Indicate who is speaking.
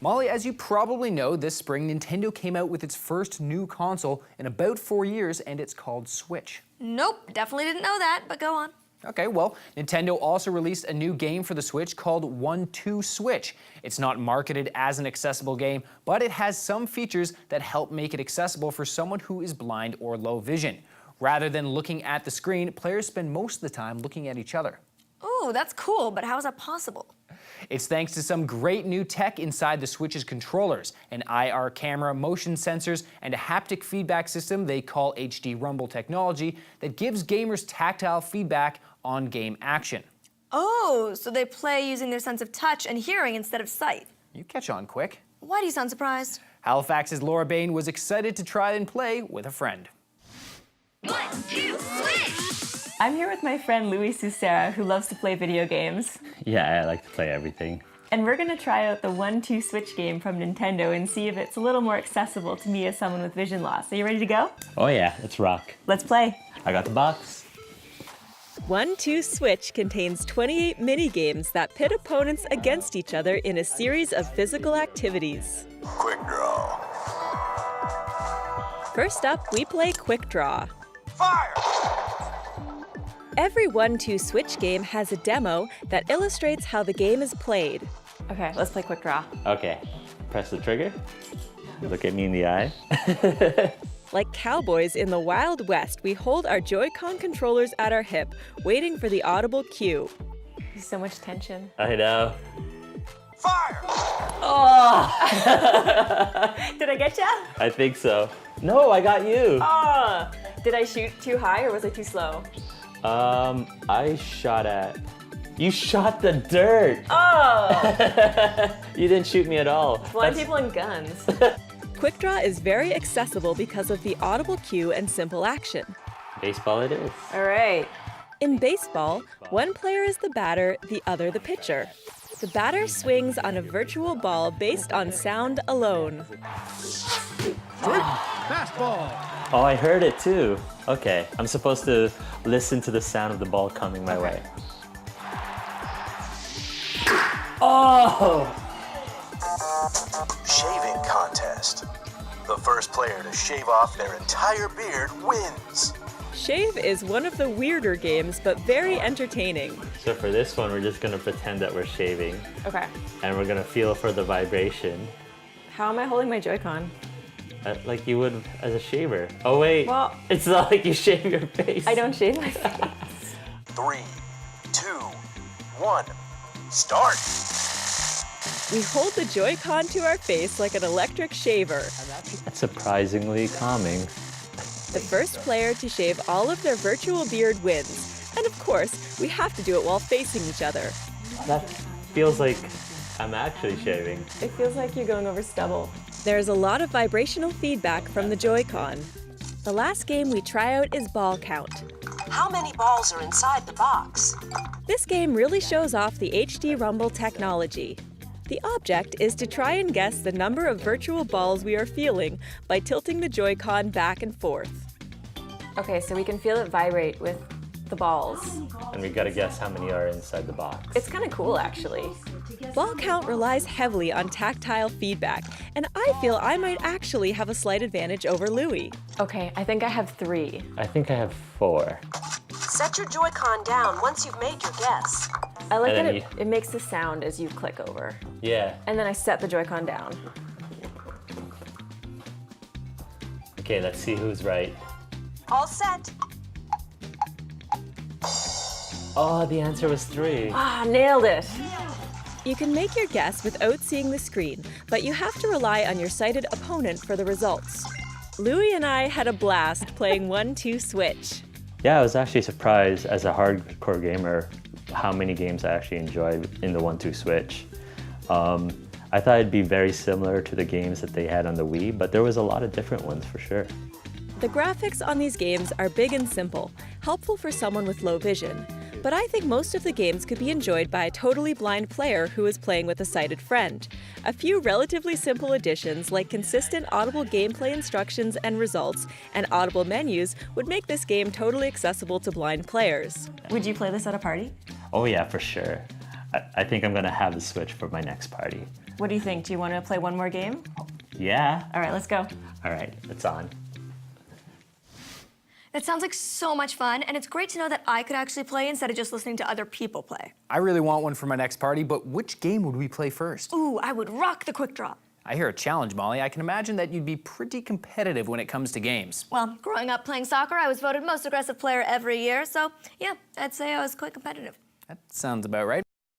Speaker 1: Molly, as you probably know, this spring Nintendo came out with its first new console in about 4 years, and it's called Switch.
Speaker 2: Nope, definitely didn't know that, but go on.
Speaker 1: Okay, well, Nintendo also released a new game for the Switch called 1-2 Switch. It's not marketed as an accessible game, but it has some features that help make it accessible for someone who is blind or low vision. Rather than looking at the screen, players spend most of the time looking at each other.
Speaker 2: Ooh, that's cool, but how is that possible?
Speaker 1: It's thanks to some great new tech inside the Switch's controllers, an IR camera, motion sensors, and a haptic feedback system they call HD Rumble technology that gives gamers tactile feedback on game action.
Speaker 2: Oh, so they play using their sense of touch and hearing instead of sight.
Speaker 1: You catch on quick.
Speaker 2: Why do you sound surprised?
Speaker 1: Halifax's Bain was excited to try and play with a friend.
Speaker 2: 1-2 switch!
Speaker 3: I'm here with my friend Louis Susara, who loves to play video games.
Speaker 4: Yeah, I like to play everything.
Speaker 3: And we're gonna try out the 1-2 Switch game from Nintendo and see if it's a little more accessible to me as someone with vision loss. Are you ready to go?
Speaker 4: Oh yeah, let's rock.
Speaker 3: Let's play.
Speaker 4: I got the box.
Speaker 5: 1-2 Switch contains 28 mini-games that pit opponents against each other in a series of physical activities.
Speaker 6: Quick draw.
Speaker 5: First up, we play Quick Draw.
Speaker 6: Fire!
Speaker 5: Every 1-2 Switch game has a demo that illustrates how the game is played.
Speaker 3: Okay, let's play Quick Draw.
Speaker 4: Okay, press the trigger. Look at me in the eye.
Speaker 5: Like cowboys in the Wild West, we hold our Joy-Con controllers at our hip, waiting for the audible cue.
Speaker 3: There's so much tension.
Speaker 4: I know.
Speaker 6: Fire!
Speaker 4: Oh!
Speaker 3: Did I get ya?
Speaker 4: I think so. No, I got you.
Speaker 3: Oh! Did I shoot too high or was I too slow?
Speaker 4: I shot at... You shot the dirt!
Speaker 3: Oh!
Speaker 4: You didn't shoot me at all.
Speaker 3: Blind people and guns.
Speaker 5: Quick Draw is very accessible because of the audible cue and simple action.
Speaker 4: Baseball it is.
Speaker 3: All right.
Speaker 5: In baseball, one player is the batter, the other the pitcher. The batter swings on a virtual ball based on sound alone.
Speaker 6: Fastball!
Speaker 4: Oh, I heard it too. Okay, I'm supposed to listen to the sound of the ball coming my way. Oh!
Speaker 6: Shaving contest. The first player to shave off their entire beard wins.
Speaker 5: Shave is one of the weirder games, but very entertaining.
Speaker 4: So for this one, we're just gonna pretend that we're shaving.
Speaker 3: Okay.
Speaker 4: And we're gonna feel for the vibration.
Speaker 3: How am I holding my Joy-Con?
Speaker 4: Like you would as a shaver. Oh wait,
Speaker 3: Well-
Speaker 4: it's not like you shave your face.
Speaker 3: I don't shave my face.
Speaker 6: 3, 2, 1, start!
Speaker 5: We hold the Joy-Con to our face like an electric shaver.
Speaker 4: That's surprisingly calming.
Speaker 5: The first player to shave all of their virtual beard wins. And of course, we have to do it while facing each other.
Speaker 4: That feels like I'm actually shaving.
Speaker 3: It feels like you're going over stubble.
Speaker 5: There's a lot of vibrational feedback from the Joy-Con. The last game we try out is Ball Count.
Speaker 7: How many balls are inside the box?
Speaker 5: This game really shows off the HD Rumble technology. The object is to try and guess the number of virtual balls we are feeling by tilting the Joy-Con back and forth.
Speaker 3: Okay, so we can feel it vibrate with the balls.
Speaker 4: And we gotta guess how many are inside the box.
Speaker 3: It's kind of cool, actually.
Speaker 5: Ball Count relies heavily on tactile feedback, and I feel I might actually have a slight advantage over Louis.
Speaker 3: Okay, I think I have 3.
Speaker 4: I think I have 4.
Speaker 7: Set your Joy-Con down once you've made your guess.
Speaker 3: I like
Speaker 4: And
Speaker 3: that
Speaker 4: then
Speaker 3: it makes the sound as you click over.
Speaker 4: Yeah.
Speaker 3: And then I set the Joy-Con down.
Speaker 4: Okay, let's see who's right.
Speaker 7: All set.
Speaker 4: Oh, the answer was 3.
Speaker 3: Ah, nailed it.
Speaker 5: You can make your guess without seeing the screen, but you have to rely on your sighted opponent for the results. Louis and I had a blast playing 1-2 Switch.
Speaker 4: Yeah, I was actually surprised as a hardcore gamer how many games I actually enjoyed in the 1-2 Switch. I thought it'd be very similar to the games that they had on the Wii, but there was a lot of different ones for sure.
Speaker 5: The graphics on these games are big and simple, helpful for someone with low vision. But I think most of the games could be enjoyed by a totally blind player who is playing with a sighted friend. A few relatively simple additions, like consistent audible gameplay instructions and results, and audible menus, would make this game totally accessible to blind players.
Speaker 3: Would you play this at a party?
Speaker 4: Oh yeah, for sure. I think I'm gonna have the Switch for my next party.
Speaker 3: What do you think? Do you want to play one more game?
Speaker 4: Yeah.
Speaker 3: All right, let's go.
Speaker 4: All right, it's on.
Speaker 2: That sounds like so much fun, and it's great to know that I could actually play instead of just listening to other people play.
Speaker 1: I really want one for my next party, but which game would we play first?
Speaker 2: Ooh, I would rock the quick draw.
Speaker 1: I hear a challenge, Molly. I can imagine that you'd be pretty competitive when it comes to games.
Speaker 2: Well, growing up playing soccer, I was voted most aggressive player every year, so yeah, I'd say I was quite competitive.
Speaker 1: That sounds about right.